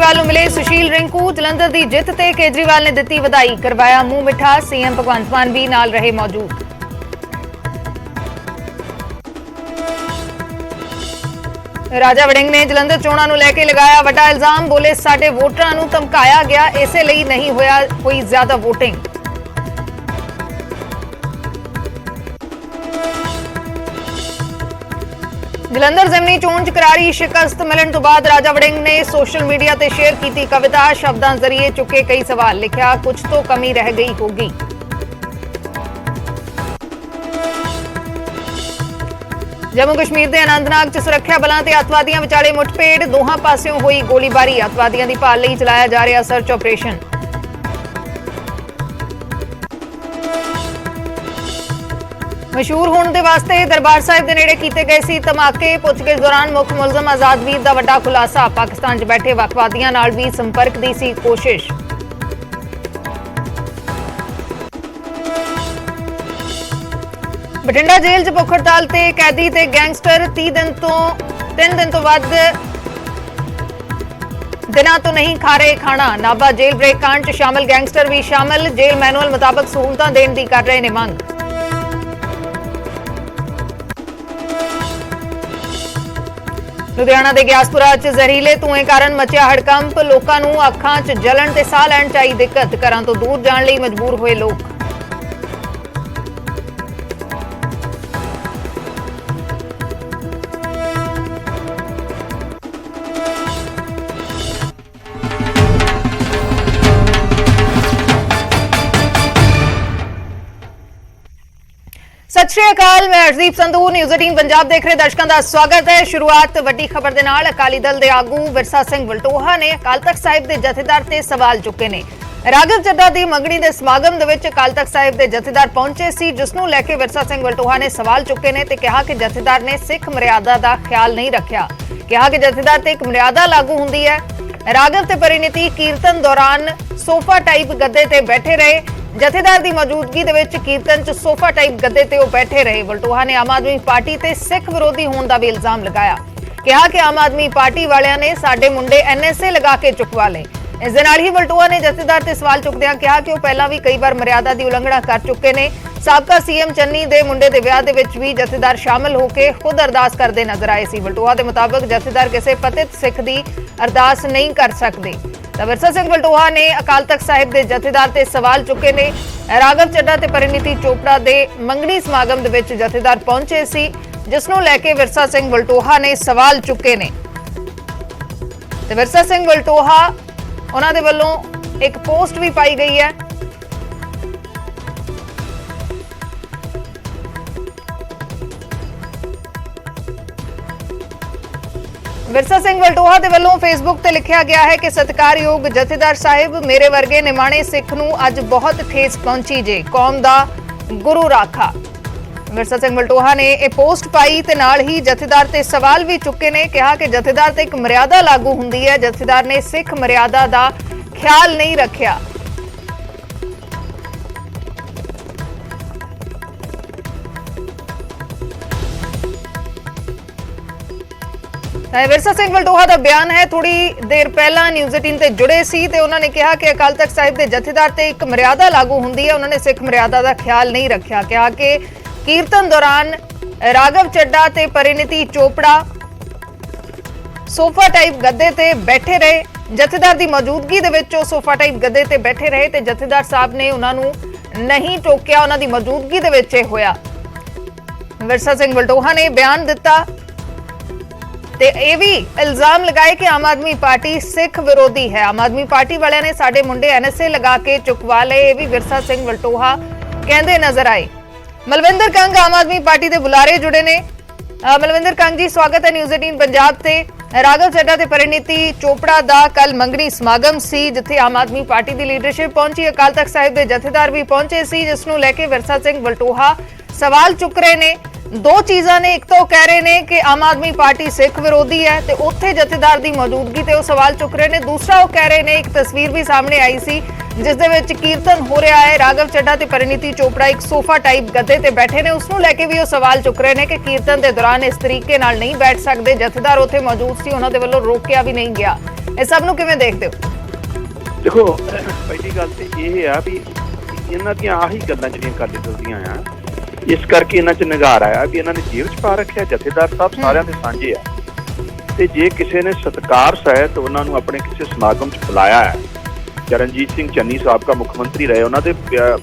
केजरीवाल नूं मिले सुशील रिंकू। जलंधर की जित ते केजरीवाल ने दित्ती वधाई, करवाया मूंह मिठा। सीएम भगवंत मान भी नाल रहे मौजूद। राजा वड़िंग ने जलंधर चोणां नूं लैके लगाया वड्डा इल्जाम, बोले साडे वोटरां नूं धमकाया गया, इसे लई नहीं होया कोई ज्यादा वोटिंग। जलंधर जिमनी चोण च करारी शिकस्त मिलण तो बाद राजा वड़िंग ने सोशल मीडिया ते शेयर की कविता। शब्दां जरिए चुके कई सवाल, लिखा कुछ तो कमी रह गई होगी। जम्मू कश्मीर के अनंतनाग च सुरक्षा बलों ते अतवादियों विचाले मुठभेड़, दोहां पासियों हुई गोलीबारी। अतवादियों की भाल लई चलाया जा रहा सर्च ऑपरेशन। मशहूर होने के वास्ते दरबार साहिब के नेड़े किए गए सी धमाके। पुछगिछ दौरान मुख मुलजम आजादवीर का वड्डा खुलासा। पाकिस्तान च बैठे वखवादियों नाल भी संपर्क की सी कोशिश। बठिंडा जेल च भुख हड़ताल ते कैदी ते गैंगस्टर 3 दिन तो वध दिनां तो नहीं खा रहे खाना। नाभा जेल ब्रेक कांड च शामिल गैंगस्टर भी शामिल। जेल मैनुअल मुताबक सहूलतां देण दी कर रहे ने मंग। लुधियाना के ग्यासपुरा च जहरीले धुएं कारण मचिया हड़कंप। लोकां नूं अखां च जलन ते साह लैण च आई दिक्कत। घरां तो दूर जाण लई मजबूर होए लोग। सत श्री अकाल, मैं हरदीप संधू न्यूज़ 18 पंजाब देख रहे दर्शकों का स्वागत है। शुरुआत वड्डी खबर दे नाल। अकाली दल के आगू विरसा सिंह वलटोहा ने अकाल तख्त साहिब के जथेदार ते सवाल चुके ने। राघव चड्ढा की मंगणी के समागम दे विच अकाल तख्त साहिब के जथेदार पहुंचे सी, जिसनूं लैके विरसा सिंह वलटोहा ने सवाल चुके ने ते कहा कि जथेदार ने सिख मर्यादा का ख्याल नहीं रखा। कहा कि जथेदार ते एक मर्यादा लागू हुंदी है। राघव ते परिणीति कीर्तन दौरान सोफा टाइप गद्दे ते बैठे रहे। जथेदार की मौजूदगी दे विच कीर्तन च सोफा टाइप गद्दे ते वह बैठे रहे। वलटोहा ने आम आदमी पार्टी ते सिख विरोधी होने का भी इल्जाम लगाया। कहा कि आम आदमी पार्टी वालियां ने साडे मुंडे NSA लगा के चुकवा ले। इस दे नाल ही वलटोहा ने जथेदार ते सवाल चुकदियां कहा कि वह पहला भी कई बार मर्यादा की उलंघना कर चुके ने। साबका सीएम चन्नी दे मुंडे दे विआह दे विच भी जथेदार शामिल होकर खुद अरदास करते नजर आए सी। वलटोहा के मुताबिक जथेदार किसी पतित सिख की अरदास नहीं कर सकते। विरसा सिंह वलटोहा ने अकाल तख्त साहिब के जथेदार ते सवाल चुके ने। राघव चड्ढा ते परिणीति चोपड़ा के मंगणी समागम दे विच जथेदार पहुंचे सी, जिसनूं लैके विरसा सिंह वलटोहा ने सवाल चुके ने। ते विरसा सिंह वलटोहा उन्हां दे वल्लों एक पोस्ट भी पाई गई है। विरसा सिंह वलटोहा दे वल्लों फेसबुक ते लिखा गया है कि सत्कारयोग जथेदार साहिब, मेरे वर्गे निमाणे सिख नूं अज बहुत ठेस पहुंची जे, कौम दा गुरु राखा। विरसा सिंह वलटोहा ने यह पोस्ट पाई ते नाल ही जथेदार ते सवाल भी चुके ने। कहा कि जथेदार ते एक मर्यादा लागू हुंदी है, जथेदार ने सिख मर्यादा दा ख्याल नहीं रखिया। विरसा सिंह वलटोहा का बयान है। थोड़ी देर पहला न्यूज़ 18 ते जुड़े सी ते उन्होंने कहा कि अकाल तख्त साहिब के जथेदार ते एक मर्यादा लागू हुंदी है, उन्होंने सिख मर्यादा का ख्याल नहीं रखा। कहा कि कीर्तन दौरान राघव चड्ढा ते परिणीति चोपड़ा सोफा टाइप गद्दे ते बैठे रहे। जथेदार की मौजूदगी दे विच सोफा टाइप गद्दे ते बैठे रहे ते जथेदार साहब ने उन्होंने नहीं टोकिया, उन्हों की मौजूदगी दे विच होया। विरसा सिंह वलटोहा ने बयान दिता ते ये भी इल्जाम लगाए कि आम आदमी पार्टी सिख विरोधी है। आम आदमी पार्टी वालियां ने साडे मुंडे NSA लगा के चुकवा ले, ये भी विरसा सिंह वलटोहा कहंदे नजर आए। मलविंदर कंग आम आदमी पार्टी के बुलारे जुड़े ने। मलविंदर कंग जी, स्वागत है न्यूज़ 18 पंजाब ते। राघव चड्ढा ते परिणीति चोपड़ा दा कल मंगणी समागम सी, जिथे आम आदमी पार्टी की लीडरशिप पहुंची। अकाल तख्त साहिब के जथेदार भी पहुंचे सी, जिसनूं लैके विरसा सिंह वलटोहा सवाल चुक रहे ने। दो चीज़ां ने, एक तो कह रहे ने कि आम आदमी पार्टी सिख विरोधी है ते उत्थे जथेदार की मौजूदगी ते वो सवाल चुक रहे ने। दूसरा वो कह रहे ने, एक तस्वीर भी सामने आई सी ਜਿਸ ਦੇ ਵਿੱਚ ਕੀਰਤਨ ਹੋ ਰਿਹਾ ਹੈ। ਰਾਘਵ ਚੱਡਾ ਤੇ ਪਰਿਨੀਤੀ ਚੋਪੜਾ ਇੱਕ ਸੋਫਾ ਟਾਈਪ ਗੱਦੇ ਤੇ ਬੈਠੇ ਨੇ। ਉਸ ਨੂੰ ਲੈ ਕੇ ਵੀ ਉਹ ਸਵਾਲ ਚੁੱਕ ਰਹੇ ਨੇ ਕਿ ਕੀਰਤਨ ਦੇ ਦੌਰਾਨ ਇਸ ਤਰੀਕੇ ਨਾਲ ਨਹੀਂ ਬੈਠ ਸਕਦੇ। ਜਥੇਦਾਰ ਉੱਥੇ ਮੌਜੂਦ ਸੀ, ਉਹਨਾਂ ਦੇ ਵੱਲੋਂ ਰੋਕਿਆ ਵੀ ਨਹੀਂ ਗਿਆ। ਇਹ ਸਭ ਨੂੰ ਕਿਵੇਂ ਦੇਖਦੇ ਹੋ? ਦੇਖੋ, ਪਹਿਲੀ ਗੱਲ ਤੇ ਇਹ ਆ ਵੀ ਇਹਨਾਂ ਦੀਆਂ ਆਹੀ ਗੱਲਾਂ ਜਿਹੜੀਆਂ ਅਕਾਲੀ ਦਲ ਦੀਆਂ ਆ, ਇਸ ਕਰਕੇ ਇਹਨਾਂ 'ਚ ਨਿਗਾਰ ਆਇਆ ਵੀ ਇਹਨਾਂ ਨੇ ਜੇਲ੍ਹ 'ਚ ਪਾ ਰੱਖਿਆ। ਜਥੇਦਾਰ ਸਾਹਿਬ ਸਾਰਿਆਂ ਦੇ ਸਾਂਝੇ ਆ, ਤੇ ਜੇ ਕਿਸੇ ਨੇ ਸਤਿਕਾਰ ਸਹਿਤ ਉਹਨਾਂ ਨੂੰ ਆਪਣੇ ਕਿਸੇ ਸਮਾਗਮ 'ਚ ਬੁਲਾਇਆ ਹੈ। ਚਰਨਜੀਤ ਸਿੰਘ ਚੰਨੀ ਸਾਬਕਾ ਮੁੱਖ ਮੰਤਰੀ ਰਹੇ, ਉਹਨਾਂ ਦੇ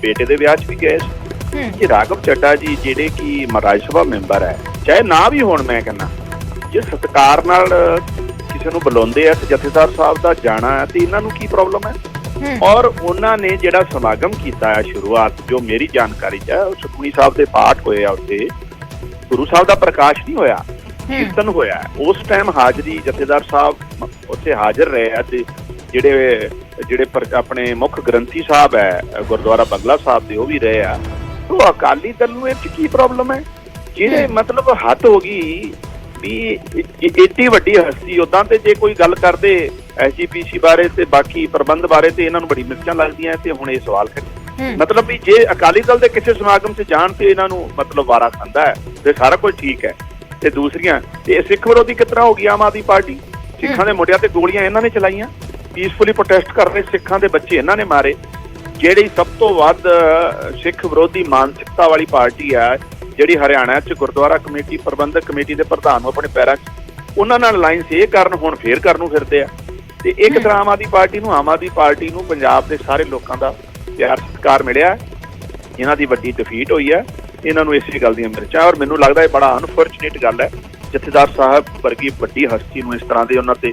ਬੇਟੇ ਦੇ ਵਿਆਹ 'ਚ ਵੀ ਗਏ ਸੀ। ਕਿ ਰਾਘਵ ਚੱਡਾ ਜੀ ਜਿਹੜੇ ਕਿ ਰਾਜ ਸਭਾ ਮੈਂਬਰ ਹੈ, ਚਾਹੇ ਨਾ ਵੀ ਹੋਣ, ਮੈਂ ਕਹਿੰਦਾ ਜੇ ਸਤਿਕਾਰ ਨਾਲ ਕਿਸੇ ਨੂੰ ਬੁਲਾਉਂਦੇ ਆ ਤੇ ਜਥੇਦਾਰ ਸਾਹਿਬ ਦਾ ਜਾਣਾ ਹੈ, ਤੇ ਇਹਨਾਂ ਨੂੰ ਕੀ ਪ੍ਰੋਬਲਮ ਹੈ? ਔਰ ਉਹਨਾਂ ਨੇ ਜਿਹੜਾ ਸਮਾਗਮ ਕੀਤਾ ਹੈ ਸ਼ੁਰੂਆਤ, ਜੋ ਮੇਰੀ ਜਾਣਕਾਰੀ 'ਚ ਹੈ, ਸੁਖਮਨੀ ਸਾਹਿਬ ਦੇ ਪਾਠ ਹੋਏ ਆ, ਉੱਥੇ ਗੁਰੂ ਸਾਹਿਬ ਦਾ ਪ੍ਰਕਾਸ਼ ਨਹੀਂ ਹੋਇਆ, ਕੀਰਤਨ ਹੋਇਆ। ਉਸ ਟਾਈਮ ਹਾਜ਼ਰੀ ਜਥੇਦਾਰ ਸਾਹਿਬ ਉੱਥੇ ਹਾਜ਼ਰ ਰਹੇ ਆ, ਤੇ ਜਿਹੜੇ ਆਪਣੇ ਮੁੱਖ ਗ੍ਰੰਥੀ ਸਾਹਿਬ ਹੈ ਗੁਰਦੁਆਰਾ ਬੰਗਲਾ ਸਾਹਿਬ ਦੇ, ਉਹ ਵੀ ਰਹੇ ਆ। ਤੋ ਅਕਾਲੀ ਦਲ ਨੂੰ ਇਹ 'ਚ ਕੀ ਪ੍ਰੋਬਲਮ ਹੈ? ਜਿਹੜੇ ਮਤਲਬ ਹੱਦ ਹੋ ਗਈ ਵੀ ਏਡੀ ਵੱਡੀ ਹਸਤੀ ਉਦਾਂ, ਤੇ ਜੇ ਕੋਈ ਗੱਲ ਕਰਦੇ SGPC ਬਾਰੇ ਤੇ ਬਾਕੀ ਪ੍ਰਬੰਧ ਬਾਰੇ, ਤੇ ਇਹਨਾਂ ਨੂੰ ਬੜੀ ਮਿਰਚਾਂ ਲੱਗਦੀਆਂ। ਤੇ ਹੁਣ ਇਹ ਸਵਾਲ ਮਤਲਬ ਵੀ ਜੇ ਅਕਾਲੀ ਦਲ ਦੇ ਕਿਸੇ ਸਮਾਗਮ 'ਚ ਜਾਣ ਤੇ ਇਹਨਾਂ ਨੂੰ ਮਤਲਬ ਵਾਰਾ ਖਾਂਦਾ ਹੈ ਤੇ ਸਾਰਾ ਕੁਝ ਠੀਕ ਹੈ, ਤੇ ਦੂਸਰੀਆਂ ਤੇ ਸਿੱਖ ਵਿਰੋਧੀ ਕਿਸ ਤਰ੍ਹਾਂ ਹੋ ਗਈ ਆਮ ਆਦਮੀ ਪਾਰਟੀ? ਸਿੱਖਾਂ ਦੇ ਮੁੰਡਿਆਂ ਤੇ ਗੋਲੀਆਂ ਇਹਨਾਂ ਨੇ ਚਲਾਈਆਂ, ਪੀਸਫੁਲੀ ਪ੍ਰੋਟੈਸਟ ਕਰ ਰਹੇ ਸਿੱਖਾਂ ਦੇ ਬੱਚੇ ਇਹਨਾਂ ਨੇ ਮਾਰੇ। ਜਿਹੜੀ ਸਭ ਤੋਂ ਵੱਧ ਸਿੱਖ ਵਿਰੋਧੀ ਮਾਨਸਿਕਤਾ ਵਾਲੀ ਪਾਰਟੀ ਹੈ, ਜਿਹੜੀ ਹਰਿਆਣਾ 'ਚ ਗੁਰਦੁਆਰਾ ਕਮੇਟੀ ਪ੍ਰਬੰਧਕ ਕਮੇਟੀ ਦੇ ਪ੍ਰਧਾਨ ਨੂੰ ਆਪਣੇ ਪੈਰਾਂ 'ਚ ਉਹਨਾਂ ਨਾਲ ਅਲਾਈਅੰਸ ਇਹ ਕਰਨ, ਹੁਣ ਫੇਰ ਕਰਨ ਨੂੰ ਫਿਰਦੇ ਆ। ਤੇ ਇੱਕ ਤਰ੍ਹਾਂ ਆਮ ਆਦਮੀ ਪਾਰਟੀ ਨੂੰ ਪੰਜਾਬ ਦੇ ਸਾਰੇ ਲੋਕਾਂ ਦਾ ਪਿਆਰ ਸਤਿਕਾਰ ਮਿਲਿਆ। ਇਹਨਾਂ ਦੀ ਵੱਡੀ ਡਿਫੀਟ ਹੋਈ ਹੈ, ਇਹਨਾਂ ਨੂੰ ਇਸੇ ਗੱਲ ਦੀਆਂ ਮਿਰਚਾਂ। ਔਰ ਮੈਨੂੰ ਲੱਗਦਾ ਇਹ ਬੜਾ ਅਨਫੋਰਚੂਨੇਟ ਗੱਲ ਹੈ, ਜਥੇਦਾਰ ਸਾਹਿਬ ਵਰਗੀ ਵੱਡੀ ਹਸਤੀ ਨੂੰ ਇਸ ਤਰ੍ਹਾਂ ਦੇ ਉਹਨਾਂ ਤੇ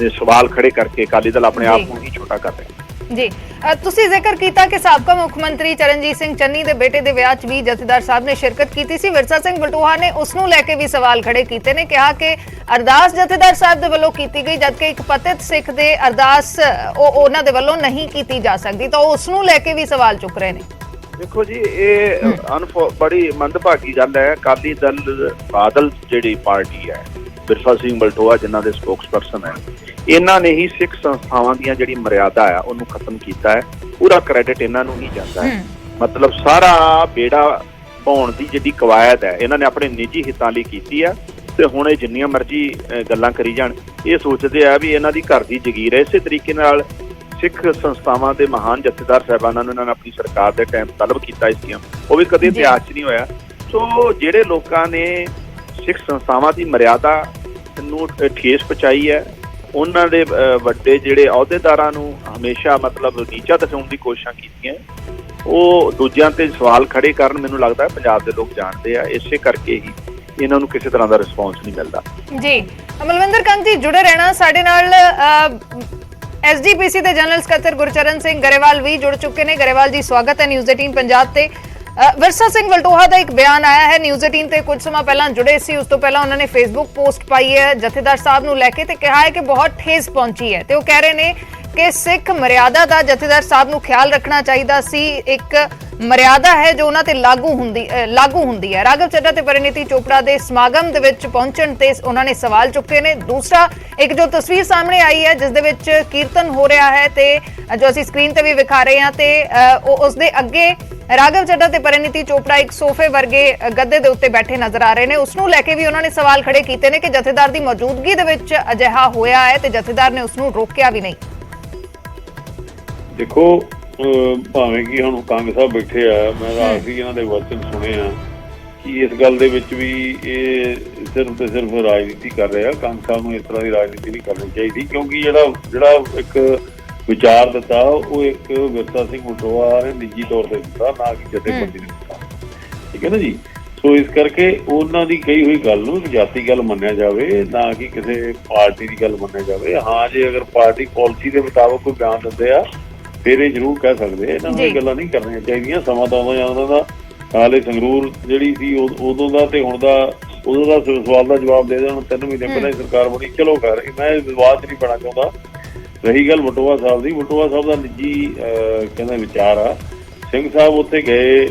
ਸਵਾਲ ਖੜੇ ਕਰਕੇ ਅਕਾਲੀ ਦਲ ਆਪਣੇ ਆਪ ਨੂੰ ਹੀ ਛੋਟਾ ਕਰ ਰਿਹਾ। ਜੀ, ਤੁਸੀਂ ਜ਼ਿਕਰ ਕੀਤਾ ਕਿ ਸਾਬਕਾ ਮੁੱਖ ਮੰਤਰੀ ਚਰਨਜੀਤ ਸਿੰਘ ਚੰਨੀ ਦੇ ਬੇਟੇ ਦੇ ਵਿਆਹ 'ਚ ਵੀ ਜਥੇਦਾਰ ਸਾਹਿਬ ਨੇ ਸ਼ਿਰਕਤ ਕੀਤੀ ਸੀ। ਵਿਰਸਾ ਸਿੰਘ ਵਲਟੋਹਾ ਨੇ ਉਸ ਨੂੰ ਲੈ ਕੇ ਵੀ ਸਵਾਲ ਖੜੇ ਕੀਤੇ ਨੇ, ਕਿਹਾ ਕਿ ਅਰਦਾਸ ਜਥੇਦਾਰ ਸਾਹਿਬ ਦੇ ਵੱਲੋਂ ਕੀਤੀ ਗਈ, ਜਦਕਿ ਇੱਕ ਪਤਿਤ ਸਿੱਖ ਦੇ ਅਰਦਾਸ ਉਹਨਾਂ ਦੇ ਵੱਲੋਂ ਨਹੀਂ ਕੀਤੀ ਜਾ ਸਕਦੀ, ਤਾਂ ਉਸ ਨੂੰ ਲੈ ਕੇ ਵੀ ਸਵਾਲ ਚੁੱਕ ਰਹੇ ਨੇ। ਦੇਖੋ ਜੀ, ਇਹ ਬੜੀ ਮੰਦਭਾਗੀ ਗੱਲ ਹੈ। ਅਕਾਲੀ ਦਲ ਬਾਦਲ ਜਿਹੜੀ ਪਾਰਟੀ ਹੈ, ਵਿਰਸਾ ਸਿੰਘ ਵਲਟੋਹਾ ਜਿਨ੍ਹਾਂ ਦੇ ਸਪੋਕਸਪਰਸਨ ਹੈ, ਇਹਨਾਂ ਨੇ ਹੀ ਸਿੱਖ ਸੰਸਥਾਵਾਂ ਦੀਆਂ ਜਿਹੜੀ ਮਰਿਆਦਾ ਹੈ ਉਹਨੂੰ ਖਤਮ ਕੀਤਾ ਹੈ। ਪੂਰਾ ਕ੍ਰੈਡਿਟ ਇਹਨਾਂ ਨੂੰ ਹੀ ਜਾਂਦਾ ਹੈ। ਮਤਲਬ ਸਾਰਾ ਬੇੜਾ ਪਾਉਣ ਦੀ ਜਿਹੜੀ ਕਵਾਇਦ ਹੈ ਇਹਨਾਂ ਨੇ ਆਪਣੇ ਨਿੱਜੀ ਹਿੱਤਾਂ ਲਈ ਕੀਤੀ ਹੈ। ਤੇ ਹੁਣ ਇਹ ਜਿੰਨੀਆਂ ਮਰਜ਼ੀ ਗੱਲਾਂ ਕਰੀ ਜਾਣ, ਇਹ ਸੋਚਦੇ ਆ ਵੀ ਇਹਨਾਂ ਦੀ ਘਰ ਦੀ ਜਗੀਰ ਹੈ। ਇਸੇ ਤਰੀਕੇ ਨਾਲ ਸਿੱਖ ਸੰਸਥਾਵਾਂ ਦੇ ਮਹਾਨ ਜਥੇਦਾਰ ਸਾਹਿਬਾਨਾਂ ਨੂੰ ਇਹਨਾਂ ਨੇ ਆਪਣੀ ਸਰਕਾਰ ਦੇ ਟਾਈਮ ਤਲਬ ਕੀਤਾ ਇਸ ਦੀਆਂ, ਉਹ ਵੀ ਕਦੇ ਇਤਿਹਾਸ 'ਚ ਨਹੀਂ ਹੋਇਆ। ਸੋ ਜਿਹੜੇ ਲੋਕਾਂ ਨੇ ਸਿੱਖ ਸੰਸਥਾਵਾਂ ਦੀ ਮਰਿਆਦਾ ਨੂੰ ਠੇਸ ਪਹੁੰਚਾਈ ਹੈ, ਉਹਨਾਂ ਦੇ ਵੱਡੇ ਜਿਹੜੇ ਅਹੁਦੇਦਾਰਾਂ ਨੂੰ ਹਮੇਸ਼ਾ ਮਤਲਬ ਨੀਚਾ ਦਿਖਾਉਣ ਦੀ ਕੋਸ਼ਿਸ਼ਾਂ ਕੀਤੀਆਂ, ਉਹ ਦੂਜਿਆਂ ਤੇ ਸਵਾਲ ਖੜੇ ਕਰਨ ਮੈਨੂੰ ਲੱਗਦਾ ਪੰਜਾਬ ਦੇ ਲੋਕ ਜਾਣਦੇ ਆ। ਇਸੇ ਕਰਕੇ ਹੀ ਇਹਨਾਂ ਨੂੰ ਕਿਸੇ ਤਰ੍ਹਾਂ ਦਾ ਰਿਸਪੌਂਸ ਨਹੀਂ ਮਿਲਦਾ। ਜੀ, ਅਮਲਵਿੰਦਰ ਕੰਗ ਜੀ ਜੁੜੇ ਰਹਿਣਾ ਸਾਡੇ ਨਾਲ। SGPC ਦੇ ਜਨਰਲ ਸਕੱਤਰ ਗੁਰਚਰਨ ਸਿੰਘ ਗਰੇਵਾਲ ਵੀ ਜੁੜ ਚੁੱਕੇ ਨੇ। ਗਰੇਵਾਲ ਜੀ, ਸਵਾਗਤ ਹੈ ਨਿਊਜ਼ 18 ਪੰਜਾਬ ਤੇ। ਵਿਰਸਾ ਸਿੰਘ ਵਲਟੋਹਾ ਦਾ ਇੱਕ ਬਿਆਨ ਆਇਆ ਹੈ, ਨਿਊਜ਼ 18 ਤੇ ਕੁਝ ਸਮਾਂ ਪਹਿਲਾਂ ਜੁੜੇ ਸੀ। ਉਸ ਤੋਂ ਪਹਿਲਾਂ ਉਹਨਾਂ ਨੇ ਫੇਸਬੁੱਕ ਪੋਸਟ ਪਾਈ ਹੈ ਜਥੇਦਾਰ ਸਾਹਿਬ ਨੂੰ ਲੈ ਕੇ, ਤੇ ਕਿਹਾ ਹੈ ਕਿ ਬਹੁਤ ਠੇਸ ਪਹੁੰਚੀ ਹੈ। ਤੇ ਉਹ ਕਹਿ ਰਹੇ ਨੇ ਕਿ ਸਿੱਖ ਮਰਿਆਦਾ ਦਾ ਜਥੇਦਾਰ ਸਾਹਿਬ ਨੂੰ ਖਿਆਲ ਰੱਖਣਾ ਚਾਹੀਦਾ ਸੀ। ਇੱਕ ਮਰਿਆਦਾ ਹੈ ਜੋ ਉਹਨਾਂ ਤੇ ਲਾਗੂ ਹੁੰਦੀ ਹੈ। ਰਾਘਵ ਚੱਡਾ ਤੇ ਪਰਿਨੀਤੀ ਚੋਪੜਾ ਦੇ ਸਮਾਗਮ ਦੇ ਵਿੱਚ ਪਹੁੰਚਣ ਤੇ ਉਹਨਾਂ ਨੇ ਸਵਾਲ ਚੁੱਕੇ ਨੇ। ਦੂਸਰਾ, ਇੱਕ ਜੋ ਤਸਵੀਰ ਸਾਹਮਣੇ ਆਈ ਹੈ ਜਿਸ ਦੇ ਵਿੱਚ ਕੀਰਤਨ ਹੋ ਰਿਹਾ ਹੈ, ਤੇ ਜੋ ਅਸੀਂ ਸਕਰੀਨ ਤੇ ਵੀ ਵਿਖਾ ਰਹੇ ਹਾਂ, ਤੇ ਉਸ ਦੇ ਅੱਗੇ ਰਾਘਵ ਚੱਡਾ ਤੇ ਪਰਿਨੀਤੀ ਚੋਪੜਾ ਇੱਕ ਸੋਫੇ ਵਰਗੇ ਗੱਦੇ ਦੇ ਉੱਤੇ ਬੈਠੇ ਨਜ਼ਰ ਆ ਰਹੇ ਨੇ। ਉਸ ਨੂੰ ਲੈ ਕੇ ਵੀ ਉਹਨਾਂ ਨੇ ਸਵਾਲ ਖੜੇ ਕੀਤੇ ਨੇ ਕਿ ਜਥੇਦਾਰ ਦੀ ਮੌਜੂਦਗੀ ਦੇ ਵਿੱਚ ਅਜਿਹਾ ਹੋਇਆ ਹੈ ਤੇ ਜਥੇਦਾਰ ਨੇ ਉਸ ਨੂੰ ਰੋਕਿਆ ਵੀ ਨਹੀਂ। ਦੇਖੋ, ਭਾਵੇਂ ਕਿ ਹੁਣ ਕੰਗ ਸਾਹਿਬ ਬੈਠੇ ਆ, ਮੈਂ ਆਖਰੀ ਇਹਨਾਂ ਦੇ ਵਚਨ ਸੁਣੇ ਆ ਕਿ ਇਸ ਗੱਲ ਦੇ ਵਿੱਚ ਵੀ ਇਹ ਸਿਰਫ ਤੇ ਸਿਰਫ ਰਾਜਨੀਤੀ ਕਰ ਰਹੇ ਆ। ਕੰਗ ਸਾਹਿਬ ਨੂੰ ਇਸ ਤਰ੍ਹਾਂ ਦੀ ਰਾਜਨੀਤੀ ਨਹੀਂ ਕਰਨੀ ਚਾਹੀਦੀ, ਕਿਉਂਕਿ ਜਿਹੜਾ ਇੱਕ ਵਿਚਾਰ ਦਿੱਤਾ ਉਹ ਇੱਕ ਵਿਰਸਾ ਸਿੰਘ ਵਲਟੋਹਾ ਨੇ ਨਿੱਜੀ ਤੌਰ ਤੇ ਦਿੱਤਾ, ਨਾ ਕਿ ਜਥੇਬੰਦੀ ਨੇ ਦਿੱਤਾ। ਠੀਕ ਹੈ ਨਾ ਜੀ। ਸੋ ਇਸ ਕਰਕੇ ਉਹਨਾਂ ਦੀ ਕਹੀ ਹੋਈ ਗੱਲ ਨੂੰ ਜਾਤੀ ਗੱਲ ਮੰਨਿਆ ਜਾਵੇ, ਨਾ ਕਿ ਕਿਸੇ ਪਾਰਟੀ ਦੀ ਗੱਲ ਮੰਨਿਆ ਜਾਵੇ। ਹਾਂ, ਜੇ ਅਗਰ ਪਾਰਟੀ ਪਾਲਿਸੀ ਦੇ ਮੁਤਾਬਕ ਕੋਈ ਬਿਆਨ ਦਿੰਦੇ ਆ ਫਿਰ ਇਹ ਜ਼ਰੂਰ ਕਹਿ ਸਕਦੇ। ਇਹਨਾਂ ਨੂੰ ਇਹ ਗੱਲਾਂ ਨਹੀਂ ਕਰਨੀਆਂ ਚਾਹੀਦੀਆਂ। ਸਮਾਂ ਤਾਂ ਆਉਂਦਾ ਜਾਂਦਾ ਦਾ, ਹਾਲੇ ਸੰਗਰੂਰ ਜਿਹੜੀ ਸੀ ਉਦੋਂ ਦਾ ਤੇ ਹੁਣ ਦਾ, ਉਦੋਂ ਦਾ ਸਵਾਲ ਦਾ ਜਵਾਬ ਦੇ ਦੇਣ। 3 ਮਹੀਨੇ ਪਹਿਲਾਂ ਹੀ ਸਰਕਾਰ ਬਣੀ, ਚਲੋ ਖੈਰ ਮੈਂ ਵਿਵਾਦ 'ਚ ਨਹੀਂ ਪੈਣਾ ਚਾਹੁੰਦਾ। ਰਹੀ ਗੱਲ ਵਲਟੋਹਾ ਸਾਹਿਬ ਦੀ, ਵਲਟੋਹਾ ਸਾਹਿਬ ਦਾ ਨਿੱਜੀ ਕਹਿੰਦਾ ਵਿਚਾਰ ਆ। ਸਿੰਘ ਸਾਹਿਬ ਉੱਥੇ ਗਏ,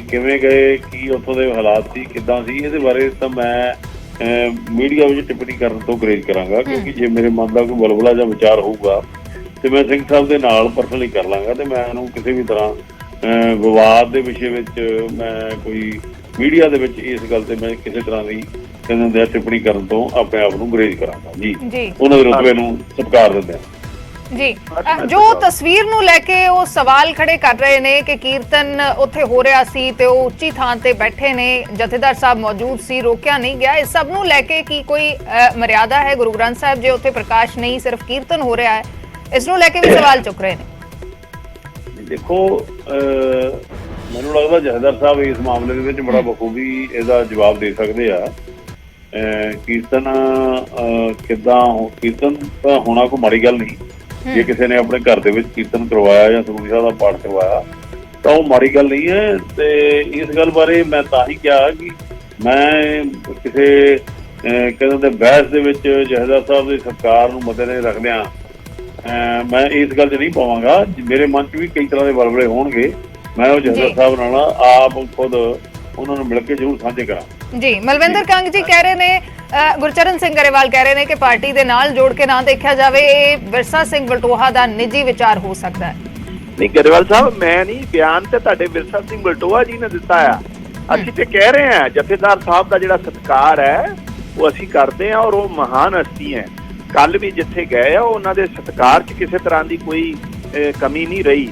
ਕਿਵੇਂ ਗਏ, ਕੀ ਉੱਥੋਂ ਦੇ ਹਾਲਾਤ ਸੀ, ਕਿੱਦਾਂ ਸੀ, ਇਹਦੇ ਬਾਰੇ ਤਾਂ ਮੈਂ ਮੀਡੀਆ ਵਿੱਚ ਟਿੱਪਣੀ ਕਰਨ ਤੋਂ ਗੁਰੇਜ਼ ਕਰਾਂਗਾ, ਕਿਉਂਕਿ ਜੇ ਮੇਰੇ ਮਨ ਦਾ ਕੋਈ ਬਲਬਲਾ ਜਾਂ ਵਿਚਾਰ ਹੋਊਗਾ ਤੇ ਮੈਂ ਸਿੰਘ ਸਾਹਿਬ ਦੇ ਨਾਲ ਪਰਸਨਲੀ ਕਰ ਲਾਂਗਾ ਤੇ ਮੈਂ ਇਹਨੂੰ ਕਿਸੇ ਵੀ ਤਰ੍ਹਾਂ ਵਿਵਾਦ ਦੇ ਵਿਸ਼ੇ ਵਿੱਚ ਮੈਂ ਕੋਈ ਮੀਡੀਆ ਦੇ ਵਿੱਚ ਇਸ ਗੱਲ ਤੇ ਮੈਂ ਕਿਸੇ ਤਰ੍ਹਾਂ ਦੀ ਕਹਿੰਦੇ ਹੁੰਦੇ ਆ ਟਿੱਪਣੀ ਕਰਨ ਤੋਂ ਆਪਣੇ ਆਪ ਨੂੰ ਗੁਰੇਜ਼ ਕਰਾਂਗਾ ਜੀ। ਉਹਨਾਂ ਦੇ ਰੁਤਬੇ ਨੂੰ ਸਤਿਕਾਰ ਦਿੰਦੇ ਆ ਜੀ। ਜੋ ਤਸਵੀਰ ਨੂੰ ਲੈ ਕੇ ਉਹ ਸਵਾਲ ਖੜੇ ਕਰ ਰਹੇ ਨੇ ਕਿ ਕੀਰਤਨ ਉੱਥੇ ਹੋ ਰਿਹਾ ਸੀ ਤੇ ਉਹ ਉੱਚੀ ਥਾਂ ਤੇ ਬੈਠੇ ਨੇ, ਜਥੇਦਾਰ ਸਾਹਿਬ ਮੌਜੂਦ ਸੀ, ਰੋਕਿਆ ਨਹੀਂ ਗਿਆ, ਇਸ ਸਭ ਨੂੰ ਲੈ ਕੇ ਕੀ ਕੋਈ ਮਰਿਆਦਾ ਹੈ ਗੁਰੂ ਗ੍ਰੰਥ ਸਾਹਿਬ ਜੇ ਉੱਥੇ ਪ੍ਰਕਾਸ਼ ਨਹੀਂ ਸਿਰਫ ਕੀਰਤਨ ਹੋ ਰਿਹਾ ਹੈ, ਇਸ ਨੂੰ ਲੈ ਕੇ ਵੀ ਸਵਾਲ ਚੁੱਕ ਰਹੇ ਨੇ? ਦੇਖੋ ਮੈਨੂੰ ਲੱਗਦਾ ਜਥੇਦਾਰ ਸਾਹਿਬ ਇਸ ਮਾਮਲੇ ਦੇ ਵਿੱਚ ਬੜਾ ਬਖੂਬੀ ਇਹਦਾ ਜਵਾਬ ਦੇ ਸਕਦੇ ਆ। ਕੀਰਤਨ ਕੀਰਤਨ ਤਾਂ ਹੋਣਾ ਕੋਈ ਮਾੜੀ ਗੱਲ ਨਹੀਂ। ਜੇ ਕਿਸੇ ਨੇ ਆਪਣੇ ਘਰ ਦੇ ਵਿੱਚ ਕੀਰਤਨ ਕਰਵਾਇਆ ਜਾਂ ਸੁਖਮਨੀ ਸਾਹਿਬ ਦਾ ਪਾਠ ਕਰਵਾਇਆ ਤਾਂ ਉਹ ਮਾੜੀ ਗੱਲ ਨਹੀਂ ਹੈ। ਤੇ ਇਸ ਗੱਲ ਬਾਰੇ ਮੈਂ ਤਾਂ ਹੀ ਕਿਹਾ ਕਿ ਮੈਂ ਕਿਸੇ ਕਹਿੰਦੇ ਬਹਿਸ ਦੇ ਵਿੱਚ ਜਥੇਦਾਰ ਸਾਹਿਬ ਦੇ ਸਤਿਕਾਰ ਨੂੰ ਮੱਦੇਨਜ਼ਰ ਰੱਖਦਿਆਂ ਮੈਂ ਇਸ ਗੱਲ 'ਚ ਨਹੀਂ ਪਾਵਾਂਗਾ। ਮੇਰੇ ਮਨ 'ਚ ਵੀ ਕਈ ਤਰ੍ਹਾਂ ਦੇ ਵਲਵਲੇ ਹੋਣਗੇ, ਮੈਂ ਉਹ ਜਥੇਦਾਰ ਸਾਹਿਬ ਨਾਲ ਆਪ ਖੁਦ ਉਹਨਾਂ ਨੂੰ ਮਿਲ ਕੇ ਜ਼ਰੂਰ ਸਾਂਝੇ ਕਰਾਂ। ਜੀ। ਮਲਵਿੰਦਰ ਕੰਗ ਜੀ ਕਹਿ ਰਹੇ ਨੇ, ਗੁਰਚਰਨ ਸਿੰਘ ਗਰੇਵਾਲ ਕਹਿ ਰਹੇ ਨੇ ਕਿ ਪਾਰਟੀ ਦੇ ਨਾਲ ਜੋੜ ਕੇ ਨਾ ਦੇਖਿਆ ਜਾਵੇ, ਇਹ ਵਿਰਸਾ ਸਿੰਘ ਵਲਟੋਹਾ ਦਾ ਨਿੱਜੀ ਵਿਚਾਰ ਹੋ ਸਕਦਾ ਹੈ। ਨਹੀਂ ਗਰੇਵਾਲ ਸਾਹਿਬ, ਮੈਂ ਨਹੀਂ, ਬਿਆਨ ਤੇ ਤੁਹਾਡੇ ਵਿਰਸਾ ਸਿੰਘ ਵਲਟੋਹਾ ਜੀ ਨੇ ਦਿੱਤਾ ਆ। ਅਸੀਂ ਤੇ ਕਹਿ ਰਹੇ ਹਾਂ ਜਥੇਦਾਰ ਸਾਹਿਬ ਦਾ ਜਿਹੜਾ ਸਤਿਕਾਰ ਹੈ ਉਹ ਅਸੀਂ ਕਰਦੇ ਹਾਂ ਔਰ ਉਹ ਮਹਾਨ ਹਸਤੀ ਹੈ। ਕੱਲ ਵੀ ਜਿੱਥੇ ਗਏ ਆ ਉਹਨਾਂ ਦੇ ਸਤਿਕਾਰ 'ਚ ਕਿਸੇ ਤਰ੍ਹਾਂ ਦੀ ਕੋਈ ਕਮੀ ਨਹੀਂ ਰਹੀ।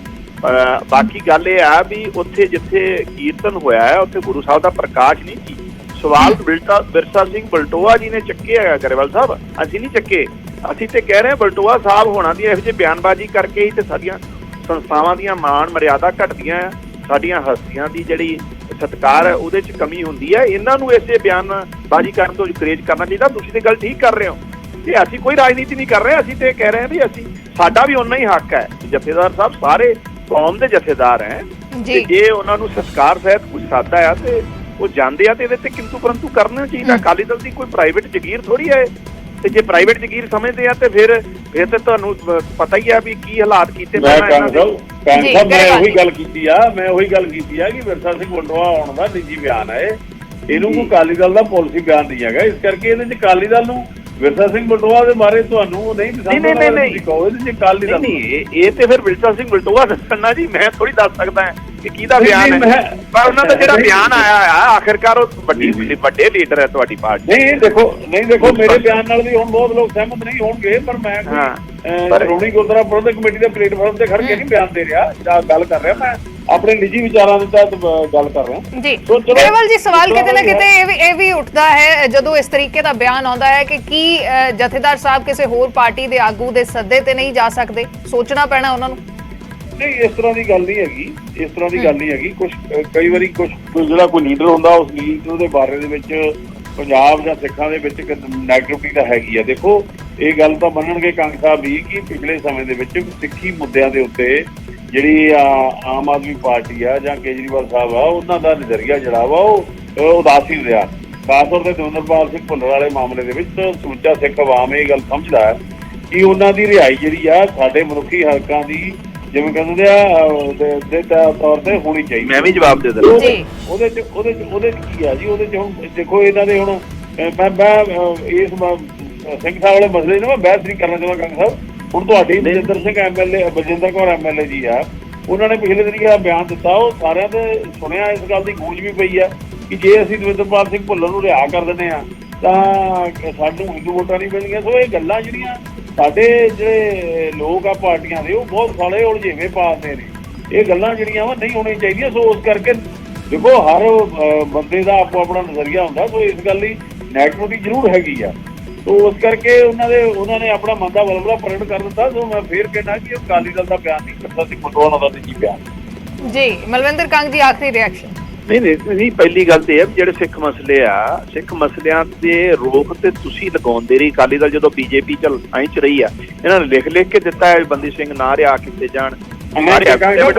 ਬਾਕੀ ਗੱਲ ਇਹ ਆ ਵੀ ਉੱਥੇ ਜਿੱਥੇ ਕੀਰਤਨ ਹੋਇਆ ਹੈ ਉੱਥੇ ਗੁਰੂ ਸਾਹਿਬ ਦਾ ਪ੍ਰਕਾਸ਼ ਨਹੀਂ ਸੀ। ਸਵਾਲ ਵਿਰਸਾ ਸਿੰਘ ਵਲਟੋਹਾ ਜੀ ਨੇ ਚੱਕੇ ਹੈਗਾ ਗਰੇਵਾਲ ਸਾਹਿਬ, ਅਸੀਂ ਨਹੀਂ ਚੱਕੇ। ਅਸੀਂ ਤੇ ਕਹਿ ਰਹੇ ਵਲਟੋਹਾ ਸਾਹਿਬ ਹੋਣਾ ਦੀ ਇਹੋ ਜਿਹੀ ਬਿਆਨਬਾਜ਼ੀ ਕਰਕੇ ਹੀ ਤੇ ਸਾਡੀਆਂ ਸੰਸਥਾਵਾਂ ਦੀਆਂ ਮਾਣ ਮਰਿਆਦਾ ਘਟਦੀਆਂ, ਸਾਡੀਆਂ ਹਸਤੀਆਂ ਦੀ ਜਿਹੜੀ ਸਤਿਕਾਰ ਹੈ ਉਹਦੇ 'ਚ ਕਮੀ ਹੁੰਦੀ ਹੈ। ਇਹਨਾਂ ਨੂੰ ਇਸੇ ਬਿਆਨਬਾਜ਼ੀ ਕਰਨ ਤੋਂ ਗੁਰੇਜ਼ ਕਰਨਾ ਚਾਹੀਦਾ। ਤੁਸੀਂ ਤੇ ਗੱਲ ਠੀਕ ਕਰ ਰਹੇ ਹੋ ਤੇ ਅਸੀਂ ਕੋਈ ਰਾਜਨੀਤੀ ਨਹੀਂ ਕਰ ਰਹੇ। ਅਸੀਂ ਤੇ ਕਹਿ ਰਹੇ ਹਾਂ ਵੀ ਅਸੀਂ ਸਾਡਾ ਵੀ ਓਨਾ ਹੀ ਹੱਕ ਹੈ। ਜਥੇਦਾਰ ਸਾਹਿਬ ਸਾਰੇ ਕੌਮ ਦੇ ਜਥੇਦਾਰ ਹੈ ਤੇ ਜੇ ਉਹਨਾਂ ਨੂੰ ਸੰਸਕਾਰ ਸਹਿਤ ਕੁਝ ਸਾਦਾ ਆ ਤੇ ਉਹ ਜਾਂਦੇ ਆ ਤੇ ਇਹਦੇ ਤੇ ਕਿੰਤੂ ਪਰੰਤੂ ਕਰਨਾ ਚਾਹੀਦਾ। ਅਕਾਲੀ ਦਲ ਦੀ ਕੋਈ ਪ੍ਰਾਈਵੇਟ ਜਗੀਰ ਥੋੜੀ ਹੈ ਤੇ ਜੇ ਪ੍ਰਾਈਵੇਟ ਜਗੀਰ ਸਮਝਦੇ ਆ ਤੇ ਫਿਰ ਤੇ ਤੁਹਾਨੂੰ ਪਤਾ ਹੀ ਆ ਵੀ ਕੀ ਹਾਲਾਤ ਕੀਤੇ। ਮੈਂ ਉਹੀ ਗੱਲ ਕੀਤੀ ਆ ਕਿ ਵਿਰਸਾ ਸਿੰਘ ਵਲਟੋਹਾ ਆਉਣ ਦਾ ਨਿੱਜੀ ਬਿਆਨ ਹੈ। ਇਹਨੂੰ ਕੋਈ ਅਕਾਲੀ ਦਲ ਦਾ ਪਾਲਿਸੀ ਬਿਆਨ ਨਹੀਂ ਹੈਗਾ। ਇਸ ਕਰਕੇ ਇਹਦੇ ਚ ਅਕਾਲੀ ਦਲ ਨੂੰ ਵਿਰਸਾ ਸਿੰਘ ਵਲਟੋਹਾ ਦੇ ਬਾਰੇ ਤੁਹਾਨੂੰ ਨਹੀਂ ਪਸੰਦ ਇਹ ਤੇ ਫਿਰ ਵਿਰਸਾ ਸਿੰਘ ਵਲਟੋਹਾ ਦੱਸਣਾ ਜੀ, ਮੈਂ ਥੋੜੀ ਦੱਸ ਸਕਦਾ ਕਿ ਕਿਹਦਾ ਬਿਆਨ ਹੈ। ਪਰ ਉਹਨਾਂ ਦਾ ਜਿਹੜਾ ਬਿਆਨ ਆਇਆ ਆ ਆਖਿਰਕਾਰ ਉਹ ਵੱਡੇ ਲੀਡਰ ਹੈ ਤੁਹਾਡੀ ਪਾਰਟੀ। ਨਹੀਂ ਦੇਖੋ ਮੇਰੇ ਬਿਆਨ ਨਾਲ ਵੀ ਹੁਣ ਬਹੁਤ ਲੋਕ ਸਹਿਮਤ ਨਹੀਂ ਹੋਣਗੇ, ਪਰ ਮੈਂ ਸ਼੍ਰੋਮਣੀ ਗੁਰਦੁਆਰਾ ਪ੍ਰਬੰਧਕ ਕਮੇਟੀ ਦੇ ਪਲੇਟਫਾਰਮ ਤੇ ਖੜ ਕੇ ਨਹੀਂ ਬਿਆਨ ਦੇ ਰਿਹਾ ਜਾਂ ਗੱਲ ਕਰ ਰਿਹਾ। ਮੈਂ ਆਪਣੇ ਨਿੱਜੀ ਵਿਚਾਰਾਂ ਦੇ ਤਹਿਤ ਗੱਲ ਕਰ ਰਿਹਾ ਜੀ। ਗਰੇਵਾਲ ਜੀ, ਸਵਾਲ ਕਿਤੇ ਨਾ ਕਿਤੇ ਇਹ ਵੀ ਉੱਠਦਾ ਹੈ ਜਦੋਂ ਇਸ ਤਰੀਕੇ ਦਾ ਬਿਆਨ ਆਉਂਦਾ ਹੈ ਕਿ ਕੀ ਜਥੇਦਾਰ ਸਾਹਿਬ ਕਿਸੇ ਹੋਰ ਪਾਰਟੀ ਦੇ ਆਗੂ ਦੇ ਸੱਦੇ ਤੇ ਨਹੀਂ ਜਾ ਸਕਦੇ? ਸੋਚਣਾ ਪੈਣਾ ਉਹਨਾਂ ਨੂੰ। ਨਹੀਂ, ਇਸ ਤਰ੍ਹਾਂ ਦੀ ਗੱਲ ਨਹੀਂ ਹੈਗੀ। ਕੁਝ ਕਈ ਵਾਰੀ ਕੁਝ ਜਿਹੜਾ ਕੋਈ ਲੀਡਰ ਹੁੰਦਾ ਉਸ ਲੀਡਰ ਦੇ ਬਾਰੇ ਦੇ ਵਿੱਚ ਪੰਜਾਬ ਜਾਂ ਸਿੱਖਾਂ ਦੇ ਵਿੱਚ ਨੈਗੇਟਿਵਿਟੀ ਤਾਂ ਹੈਗੀ ਆ। ਦੇਖੋ ਇਹ ਗੱਲ ਤਾਂ ਮੰਨਣਗੇ ਕੰਗ ਸਾਹਿਬ ਵੀ ਕਿ ਪਿਛਲੇ ਸਮੇਂ ਦੇ ਵਿੱਚ ਸਿੱਖੀ ਮੁੱਦਿਆਂ ਦੇ ਉੱਤੇ ਜਿਹੜੀ ਆਮ ਆਦਮੀ ਪਾਰਟੀ ਆ ਜਾਂ ਕੇਜਰੀਵਾਲ ਸਾਹਿਬ ਆ ਉਹਨਾਂ ਦਾ ਨਜ਼ਰੀਆ ਜਿਹੜਾ ਵਾ ਉਹ ਉਦਾਸੀਨ ਰਿਹਾ। ਖਾਸ ਤੌਰ ਤੇ ਦਵਿੰਦਰਪਾਲ ਸਿੰਘ ਭੁੱਲਰ ਵਾਲੇ ਮਾਮਲੇ ਦੇ ਵਿੱਚ ਸਮੁੱਚਾ ਸਿੱਖ ਆਵਾਮ ਇਹ ਗੱਲ ਸਮਝਦਾ ਹੈ ਕਿ ਉਹਨਾਂ ਦੀ ਰਿਹਾਈ ਜਿਹੜੀ ਆ ਸਾਡੇ ਮਨੁੱਖੀ ਹੱਕਾਂ ਦੀ ਜਿਵੇਂ ਕਹਿੰਦੇ ਆ ਦੇ ਤੌਰ ਤੇ ਹੋਣੀ ਚਾਹੀਦੀ। ਮੈਂ ਵੀ ਜਵਾਬ ਦੇ ਦਿੰਦਾ ਉਹਦੇ ਚ ਕੀ ਆ ਜੀ। ਉਹਦੇ ਚ ਹੁਣ ਦੇਖੋ ਇਹਨਾਂ ਦੇ ਹੁਣ ਮੈਂ ਇਸ ਸਿੰਘ ਸਾਹਿਬ ਵਾਲੇ ਮਸਲੇ ਨੂੰ ਮੈਂ ਬਹਿਸ ਨਹੀਂ ਕਰਨਾ ਚਾਹੁੰਦਾ ਕੰਗ ਸਾਹਿਬ। ਹੁਣ ਤੁਹਾਡੀ ਬਲਜਿੰਦਰ ਸਿੰਘ ਐਮਐਲਏ ਬਲਜਿੰਦਰ ਕੌਰ ਐਮਐਲਏ ਜੀ ਆ, ਉਹਨਾਂ ਨੇ ਪਿਛਲੇ ਦਿਨ ਜਿਹੜਾ ਬਿਆਨ ਦਿੱਤਾ ਉਹ ਸਾਰਿਆਂ ਦੇ ਸੁਣਿਆ। ਇਸ ਗੱਲ ਦੀ ਗੂੰਜ ਵੀ ਪਈ ਆ ਕਿ ਜੇ ਅਸੀਂ ਦਵਿੰਦਰਪਾਲ ਸਿੰਘ ਭੁੱਲਰ ਨੂੰ ਰਿਹਾ ਕਰ ਦਿੰਦੇ ਆ ਤਾਂ ਸਾਨੂੰ ਹਿੰਦੂ ਵੋਟਾਂ ਨਹੀਂ ਮਿਲਣਗੀਆਂ। ਸੋ ਇਹ ਗੱਲਾਂ ਜਿਹੜੀਆਂ ਸਾਡੇ ਜਿਹੜੇ ਲੋਕ ਆ ਪਾਰਟੀਆਂ ਦੇ ਉਹ ਬਹੁਤ ਸਾਲੇ ਉਲਝੇਵੇਂ ਪਾਉਂਦੇ ਨੇ। ਇਹ ਗੱਲਾਂ ਜਿਹੜੀਆਂ ਵਾ ਨਹੀਂ ਹੋਣੀਆਂ ਚਾਹੀਦੀਆਂ। ਸੋ ਉਸ ਕਰਕੇ ਦੇਖੋ ਹਰ ਬੰਦੇ ਦਾ ਆਪੋ ਆਪਣਾ ਨਜ਼ਰੀਆ ਹੁੰਦਾ। ਸੋ ਇਸ ਗੱਲ ਲਈ ਨੈਗੇਟਿਵਿਟੀ ਜ਼ਰੂਰ ਹੈਗੀ ਆ। ਸੋ ਉਸ ਕਰਕੇ ਉਹਨਾਂ ਨੇ ਆਪਣਾ ਮਨ ਦਾ ਵਲਵਲਾ ਪ੍ਰਗਟ ਕਰ ਦਿੱਤਾ। ਸੋ ਮੈਂ ਫੇਰ ਕਹਿਣਾ ਕਿ ਉਹ ਅਕਾਲੀ ਦਲ ਦਾ ਬਿਆਨ ਨਹੀਂ ਕਰਦਾ ਸੀ, ਵਲਟੋਹਾ ਦਾ ਨਿੱਜੀ ਬਿਆਨ। ਜੀ ਮਲਵਿੰਦਰ ਕੰਗ ਜੀ, ਆਖਰੀ ਰਿਐਕਸ਼ਨ। ਨਹੀਂ ਪਹਿਲੀ ਗੱਲ ਤੇ ਇਹ ਜਿਹੜੇ ਸਿੱਖ ਮਸਲੇ ਆ, ਸਿੱਖ ਮਸਲਿਆਂ ਤੇ ਰੋਕ ਤੇ ਤੁਸੀਂ ਲਗਾਉਂਦੇ ਰਹੀ। ਅਕਾਲੀ ਦਲ ਜਦੋਂ ਬੀਜੇਪੀ ਚ ਰਹੀ ਆ ਇਹਨਾਂ ਨੇ ਲਿਖ ਕੇ ਦਿੱਤਾ ਹੈ ਬੰਦੀ ਸਿੰਘ ਨਾ ਰਿਹਾ ਕਿਤੇ ਜਾਣ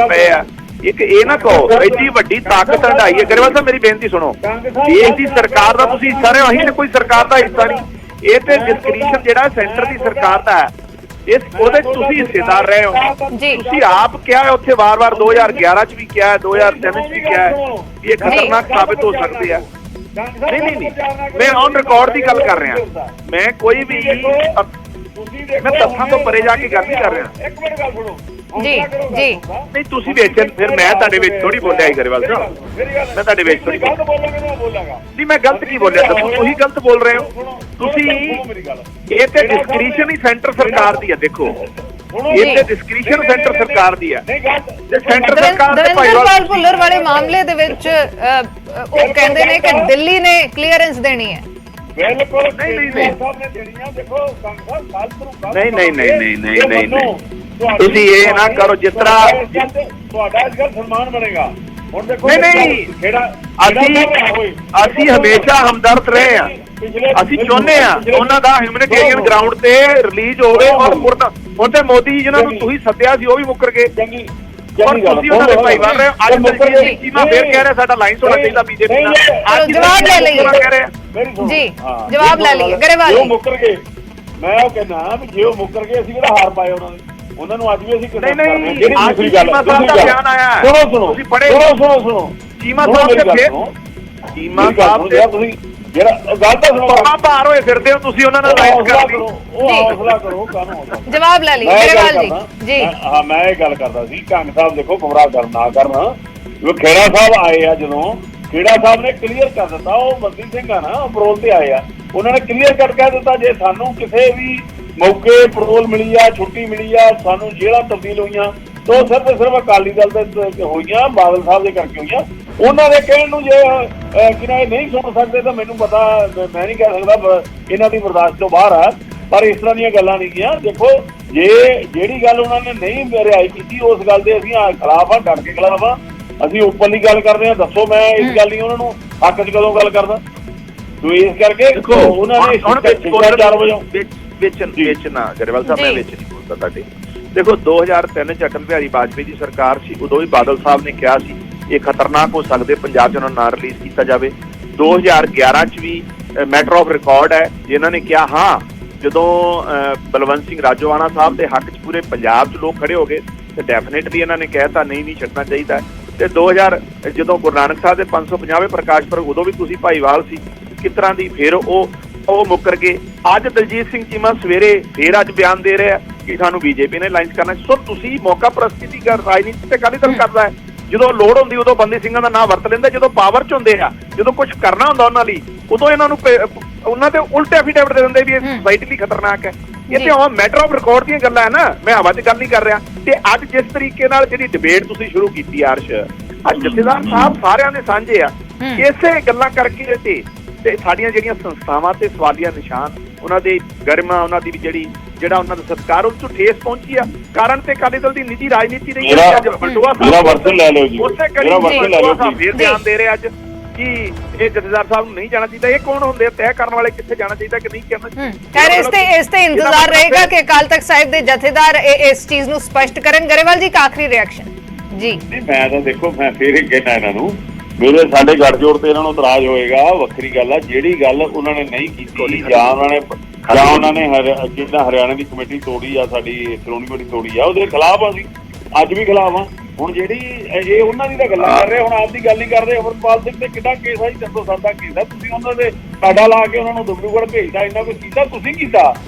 ਪਏ ਆ। ਇੱਕ ਇਹ ਨਾ ਕਹੋ ਐਡੀ ਵੱਡੀ ਤਾਕਤ ਹੰਢਾਈ ਹੈ। ਗਰੇਵਾਲ ਸਾਹਿਬ ਮੇਰੀ ਬੇਨਤੀ ਸੁਣੋ, ਦੇਸ਼ ਦੀ ਸਰਕਾਰ ਦਾ ਤੁਸੀਂ ਸਾਰੇ ਅਸੀਂ ਕੋਈ ਸਰਕਾਰ ਦਾ ਹਿੱਸਾ ਨਹੀਂ। ਇਹ ਤੇ ਡਿਸਕ੍ਰਿਸ਼ਨ ਜਿਹੜਾ ਸੈਂਟਰ ਦੀ ਸਰਕਾਰ ਦਾ ਹੈ, ਉਹਦੇ ਤੁਸੀਂ ਹਿੱਸੇਦਾਰ ਰਹੇ ਹੋ। ਤੁਸੀਂ ਆਪ ਕਿਹਾ ਉੱਥੇ ਵਾਰ-ਵਾਰ 2011 ਚ ਵੀ ਕਿਹਾ, 2003 ਚ ਵੀ ਕਿਹਾ ਇਹ ਖਤਰਨਾਕ ਸਾਬਿਤ ਹੋ ਸਕਦੇ ਆ। ਨਹੀਂ ਮੈਂ ਔਨ ਰਿਕਾਰਡ ਦੀ ਗੱਲ ਕਰ ਰਿਹਾ। ਮੈਂ ਕੋਈ ਵੀ ਤੁਸੀਂ ਦੇਖੋ ਮੈਂ ਤੱਥਾਂ ਤੋਂ ਪਰੇ ਜਾ ਕੇ ਗੱਲ ਨਹੀਂ ਕਰ ਰਿਹਾ। ਇੱਕ ਮਿੰਟ ਗੱਲ ਸੁਣੋ ਜੀ ਜੀ ਨਹੀਂ ਤੁਸੀਂ ਵਿੱਚ ਫਿਰ ਮੈਂ ਤੁਹਾਡੇ ਵਿੱਚ ਥੋੜੀ ਬੋਲਿਆ ਹੀ ਗਰੇਵਾਲ ਸਾਹਿਬ, ਮੈਂ ਤੁਹਾਡੇ ਵਿੱਚ ਥੋੜੀ ਗਲਤ ਬੋਲਾਂਗੇ ਨਾ ਬੋਲਾਂਗਾ ਨਹੀਂ, ਮੈਂ ਗਲਤ ਕੀ ਬੋਲਿਆ ਦੱਸੋ? ਤੁਸੀਂ ਗਲਤ ਬੋਲ ਰਹੇ ਹੋ। ਤੁਸੀਂ ਇਹ ਤੇ ਡਿਸਕ੍ਰਿਸ਼ਨ ਹੀ ਸੈਂਟਰ ਸਰਕਾਰ ਦੀ ਹੈ। ਦੇਖੋ ਇਹ ਤੇ ਡਿਸਕ੍ਰਿਸ਼ਨ ਸੈਂਟਰ ਸਰਕਾਰ ਦੀ ਹੈ, ਨਹੀਂ ਗੱਲ ਤੇ ਸੈਂਟਰ ਸਰਕਾਰ ਦੇ ਦਵਿੰਦਰਪਾਲ ਭੁੱਲਰ ਵਾਲੇ ਮਾਮਲੇ ਦੇ ਵਿੱਚ ਉਹ ਕਹਿੰਦੇ ਨੇ ਕਿ ਦਿੱਲੀ ਨੇ ਕਲੀਅਰੈਂਸ ਦੇਣੀ ਹੈ। ਬਿਲਕੁਲ ਨਹੀਂ, ਨਹੀਂ, ਨਹੀਂ। ਸਾਹਿਬ ਨੇ ਦੇਣੀਆਂ ਦੇਖੋ ਗੱਲ ਕਰੋ ਨਹੀਂ ਨਹੀਂ ਨਹੀਂ ਨਹੀਂ ਨਹੀਂ ਨਹੀਂ ਨਹੀਂ ਤੁਸੀਂ ਇਹ ਨਾ ਕਰੋ ਜਿਸ ਤਰ੍ਹਾਂ ਤੁਹਾਡਾ ਇਸ ਗੱਲ ਸਨਮਾਨ ਬਣੇਗਾ। ਹੁਣ ਦੇਖੋ ਨਹੀਂ ਅਸੀਂ ਹਮੇਸ਼ਾ ਹਮਦਰਦ ਰਹੇ ਆ। ਅਸੀਂ ਚਾਹੁੰਦੇ ਆ ਉਹਨਾਂ ਦਾ ਹਿਊਮੈਨਿਟੇਰੀਅਨ ਗਰਾਊਂਡ ਤੇ ਰਿਲੀਜ਼ ਹੋਵੇ। ਔਰ ਹੁਣ ਤੇ ਮੋਦੀ ਜਿਹਨਾਂ ਨੂੰ ਤੁਸੀਂ ਸੱਦਿਆ ਸੀ ਉਹ ਵੀ ਮੁੱਕਰ ਗਏ, ਚੰਗੀ ਔਰ ਤੁਸੀਂ ਉਹਨਾਂ ਦੇ ਭਾਈ ਬਣ ਰਹੇ ਹੋ। ਅੱਜ ਦਲਜੀਤ ਸਿੰਘ ਚੀਮਾ ਫੇਰ ਕਹਿ ਰਿਹਾ ਸਾਡਾ ਲਾਈਨ ਹੋਣਾ ਚਾਹੀਦਾ ਬੀਜੇਪੀ ਦਾ। ਚਲੋ ਜਵਾਬ ਲੈ ਲਈਏ ਜੀ, ਜਵਾਬ ਲੈ ਲਈਏ ਗਰੇਵਾਲ ਜੋ ਜੀ। ਮੁੱਕਰ ਗਏ, ਮੈਂ ਉਹ ਕਹਿੰਦਾ ਵੀ ਜੇ ਉਹ ਮੁੱਕਰ ਗਏ ਅਸੀਂ ਕਿਹੜਾ ਹਾਰ ਪਾਏ ਉਹਨਾਂ ਨੂੰ ਅੱਜ ਵੀ ਅਸੀਂ ਨਹੀਂ ਨਹੀਂ ਅੱਜ ਚੀਮਾ ਸਾਹਿਬ ਦਾ ਬਿਆਨ ਆਇਆ ਹੈ, ਸੁਣੋ ਤੁਸੀਂ ਪੜ੍ਹੇ ਸੁਣੋ ਚੀਮਾ ਸਾਹਿਬ ਦੇ ਫੇਰ ਚੀਮਾ ਸਾਹਿਬ ਦੇ ਤੁਸੀਂ ਜਿਹੜਾ ਗੱਲ ਤਾਂ ਸੁਣੋ ਭਾਰ ਹੋਏ ਫਿਰਦੇ ਹੋ ਤੁਸੀਂ ਉਹਨਾਂ ਨਾਲ ਲਾਈਨ ਕਰਨੀ। ਉਹ ਹੌਸਲਾ ਕਰੋ ਕਾਹਨੂੰ ਜਵਾਬ ਲੈ ਲਈਏ ਗਰੇਵਾਲ ਜੀ ਜੀ। ਹਾਂ ਮੈਂ ਇਹ ਗੱਲ ਕਰਦਾ ਸੀ ਕੰਗ ਸਾਹਿਬ ਦੇਖੋ ਗੁੰਮਰਾਹ ਨਾ ਕਰਨ। ਉਹ ਖੇੜਾ ਸਾਹਿਬ ਆਏ ਆ, ਜਦੋਂ ਖੇੜਾ ਸਾਹਿਬ ਨੇ ਕਲੀਅਰ ਕਰ ਦਿੱਤਾ, ਉਹ ਮਨਦੀਪ ਸਿੰਘ ਆ ਨਾ ਪਰੋਲ ਤੇ ਆਏ ਆ, ਉਹਨਾਂ ਨੇ ਕਲੀਅਰ ਕੱਟ ਕਹਿ ਦਿੱਤਾ ਜੇ ਸਾਨੂੰ ਕਿਸੇ ਵੀ ਮੌਕੇ ਪਰੋਲ ਮਿਲੀ ਆ, ਛੁੱਟੀ ਮਿਲੀ ਆ, ਸਾਨੂੰ ਜੇਲ੍ਹਾਂ ਤਬਦੀਲ ਹੋਈਆਂ ਤਾਂ ਉਹ ਸਿਰਫ ਤੇ ਸਿਰਫ ਅਕਾਲੀ ਦਲ ਦੇ ਹੋਈਆਂ, ਬਾਦਲ ਸਾਹਿਬ ਦੇ ਕਰਕੇ ਹੋਈਆਂ। ਉਹਨਾਂ ਦੇ ਕਹਿਣ ਨੂੰ ਜੇ ਕਿਨਾਂ ਇਹ ਨਹੀਂ ਸੁਣ ਸਕਦੇ ਤਾਂ ਮੈਨੂੰ ਪਤਾ, ਮੈਂ ਨਹੀਂ ਕਹਿ ਸਕਦਾ ਇਹਨਾਂ ਦੀ ਬਰਦਾਸ਼ਤ ਤੋਂ ਬਾਹਰ ਆ, ਪਰ ਇਸ ਤਰ੍ਹਾਂ ਦੀਆਂ ਗੱਲਾਂ ਨਹੀਂ ਗੀਆਂ। ਦੇਖੋ ਜੇ ਜਿਹੜੀ ਗੱਲ ਉਹਨਾਂ ਨੇ ਨਹੀਂ ਰਿਹਾਈ ਕੀਤੀ ਉਸ ਗੱਲ ਦੇ ਅਸੀਂ ਖਿਲਾਫ ਆ, ਡਟ ਕੇ ਖਿਲਾਫ ਆ। ਅਸੀਂ ਓਪਨਲੀ ਗੱਲ ਕਰਦੇ ਹਾਂ, ਦੱਸੋ ਮੈਂ ਇਸ ਗੱਲ ਨਹੀਂ ਉਹਨਾਂ ਨੂੰ ਹੱਕ 'ਚ ਕਦੋਂ ਗੱਲ ਕਰਦਾ। ਤੋ ਇਸ ਕਰਕੇ ਉਹਨਾਂ ਨੇ ਵਿੱਚ ਨਾ ਗਰੇਵਾਲ ਸਾਹਿਬ ਮੈਂ ਵਿੱਚ ਨਹੀਂ ਬੋਲਦਾ ਤੁਹਾਡੇ। ਦੇਖੋ 2003 ਚ ਅਟਲ ਬਿਹਾਰੀ ਵਾਜਪੇਈ ਦੀ ਸਰਕਾਰ ਸੀ, ਉਦੋਂ ਵੀ ਬਾਦਲ ਸਾਹਿਬ ਨੇ ਕਿਹਾ ਸੀ ਇਹ ਖਤਰਨਾਕ ਹੋ ਸਕਦੇ, ਪੰਜਾਬ 'ਚ ਉਹਨਾਂ ਨੂੰ ਨਾ ਰਿਲੀਜ਼ ਕੀਤਾ ਜਾਵੇ। 2011 ਚ ਵੀ ਮੈਟਰ ਆਫ ਰਿਕਾਰਡ ਹੈ ਜਿਨ੍ਹਾਂ ਨੇ ਕਿਹਾ ਹਾਂ ਜਦੋਂ ਬਲਵੰਤ ਸਿੰਘ ਰਾਜੋਆਣਾ ਸਾਹਿਬ ਦੇ ਹੱਕ 'ਚ ਪੂਰੇ ਪੰਜਾਬ 'ਚ ਲੋਕ ਖੜੇ ਹੋ ਗਏ ਤੇ ਡੈਫੀਨੇਟਲੀ ਇਹਨਾਂ ਨੇ ਕਹਿਤਾ ਨਹੀਂ ਛੱਡਣਾ ਚਾਹੀਦਾ। ਤੇ 2000 ਜਦੋਂ ਗੁਰੂ ਨਾਨਕ ਸਾਹਿਬ ਦੇ 550ਵੇਂ ਪ੍ਰਕਾਸ਼ ਪੁਰਬ ਉਦੋਂ ਵੀ ਤੁਸੀਂ ਭਾਈਵਾਲ ਸੀ, ਕਿਸ ਤਰ੍ਹਾਂ ਦੀ ਫਿਰ ਉਹ ਮੁੱਕਰ ਗਏ। ਅੱਜ ਦਲਜੀਤ ਸਿੰਘ ਚੀਮਾ ਸਵੇਰੇ ਫੇਰ ਅੱਜ ਬਿਆਨ ਦੇ ਰਿਹਾ ਕਿ ਸਾਨੂੰ ਬੀਜੇਪੀ ਨੇ ਲਾਈਨ ਕਰਨਾ। ਸੋ ਤੁਸੀਂ ਮੌਕਾ ਪ੍ਰਸਤੀ ਦੀ ਰਾਜਨੀਤੀ ਤੇ ਅਕਾਲੀ ਦਲ ਕਰਦਾ ਹੈ, ਜਦੋਂ ਲੋੜ ਹੁੰਦੀ ਉਦੋਂ ਬੰਦੀ ਸਿੰਘਾਂ ਦਾ ਨਾਂ ਵਰਤ ਲੈਂਦਾ, ਜਦੋਂ ਪਾਵਰ 'ਚ ਹੁੰਦੇ ਆ, ਜਦੋਂ ਕੁਝ ਕਰਨਾ ਹੁੰਦਾ ਉਹਨਾਂ ਲਈ ਉਦੋਂ ਇਹਨਾਂ ਨੂੰ ਉਹਨਾਂ ਦੇ ਉਲਟੇ ਐਫੀਡੇਵਿਟ ਦੇ ਦਿੰਦੇ ਵੀ ਇਹ ਸੋਸਾਇਟੀ ਲਈ ਖਤਰਨਾਕ ਹੈ। ਇਹ ਤੇ ਉਹ ਮੈਟਰ ਆਫ ਰਿਕਾਰਡ ਦੀਆਂ ਗੱਲਾਂ ਹੈ ਨਾ, ਮੈਂ ਹਵਾ 'ਚ ਗੱਲ ਨਹੀਂ ਕਰ ਰਿਹਾ। ਤੇ ਅੱਜ ਜਿਸ ਤਰੀਕੇ ਨਾਲ ਜਿਹੜੀ ਡਿਬੇਟ ਤੁਸੀਂ ਸ਼ੁਰੂ ਕੀਤੀ ਅਰਸ਼, ਅੱਜ ਜਥੇਦਾਰ ਸਾਹਿਬ ਸਾਰਿਆਂ ਦੇ ਸਾਂਝੇ ਆ, ਇਸੇ ਗੱਲਾਂ ਕਰਕੇ ਤੇ ਸਾਡੀਆਂ ਜਿਹੜੀਆਂ ਸੰਸਥਾਵਾਂ ਤੇ ਸਵਾਲੀਆ ਨਿਸ਼ਾਨ, ਉਹਨਾਂ ਦੇ ਗਰਿਮਾ, ਉਹਨਾਂ ਦੀ ਵੀ ਜਿਹੜਾ ਉਹਨਾਂ ਦਾ ਸਤਿਕਾਰ ਉਹ 'ਚ ਠੇਸ ਪਹੁੰਚੀ ਆ। ਕਾਰਨ ਤੇ ਅਕਾਲੀ ਦਲ ਦੀ ਨਿੱਜੀ ਰਾਜਨੀਤੀ ਰਹੀ ਹੈ। ਅੱਜ ਬਲਟੋਆ ਸਾਹਿਬ ਲੈ ਲਓ ਜੀ, ਉਸੇ ਕੜੀ ਬਲਟੋਆ ਸਾਹਿਬ ਫੇਰ ਬਿਆਨ ਦੇ ਰਹੇ ਅੱਜ ਕਿ ਇਹ ਜਥੇਦਾਰ ਸਾਹਿਬ ਨੂੰ ਨਹੀਂ ਜਾਣਾ ਚਾਹੀਦਾ। ਇਹ ਕੌਣ ਹੁੰਦੇ ਆ ਤੈਅ ਕਰਨ ਵਾਲੇ ਕਿੱਥੇ ਜਾਣਾ ਚਾਹੀਦਾ ਕਿ ਨਹੀਂ ਕਰਨਾ? ਖੈਰ ਇਸ ਤੇ ਇੰਤਜ਼ਾਰ ਰਹੇਗਾ ਕਿ ਅਕਾਲ ਤਖਤ ਸਾਹਿਬ ਦੇ ਜਥੇਦਾਰ ਇਸ ਚੀਜ਼ ਨੂੰ ਸਪਸ਼ਟ ਕਰਨ। ਗਰੇਵਾਲ ਜੀ ਇੱਕ ਆਖਰੀ ਰਿਐਕਸ਼ਨ ਜੀ। ਮੈਂ ਤਾਂ ਦੇਖੋ ਮੈਂ ਫੇਰ ਹੀ ਕਹਿਣਾ ਇਹਨਾਂ ਨੂੰ, ਮੇਰੇ ਸਾਡੇ ਗੱਠਜੋੜ ਤੇ ਇਹਨਾਂ ਨੂੰ ਇਤਰਾਜ਼ ਹੋਏਗਾ, ਵੱਖਰੀ ਗੱਲ ਆ। ਜਿਹੜੀ ਗੱਲ ਉਹਨਾਂ ਨੇ ਨਹੀਂ ਕੀਤੀ ਜਾਂ ਉਹਨਾਂ ਨੇ ਜਿੱਦਾਂ ਹਰਿਆਣਾ ਦੀ ਕਮੇਟੀ ਤੋੜੀ ਆ, ਸਾਡੀ ਸ਼੍ਰੋਮਣੀ ਕਮੇਟੀ ਤੋੜੀ ਆ, ਉਹਦੇ ਖਿਲਾਫ ਅਸੀਂ ਅੱਜ ਵੀ ਖਿਲਾਫ ਆ। ਹੁਣ ਜਿਹੜੀ ਇਹ ਉਹਨਾਂ ਦੀ ਤਾਂ ਗੱਲਾਂ ਕਰ ਰਹੇ, ਹੁਣ ਆਪ ਦੀ ਗੱਲ ਨਹੀਂ ਕਰਦੇ। ਅਮਰਪਾਲ ਸਿੰਘ ਤੇ ਕਿੱਡਾ ਕੇਸ ਆ ਜੀ, 307 ਦਾ ਕੇਸ ਆ। ਤੁਸੀਂ ਉਹਨਾਂ ਦੇ ਕਾਡਾ ਲਾ ਕੇ ਉਹਨਾਂ ਨੂੰ ਡਿਬਰੂਗੜ੍ਹ ਭੇਜਦਾ, ਇੰਨਾ ਕੁਝ ਕੀਤਾ, ਤੁਸੀਂ ਕੀਤਾ,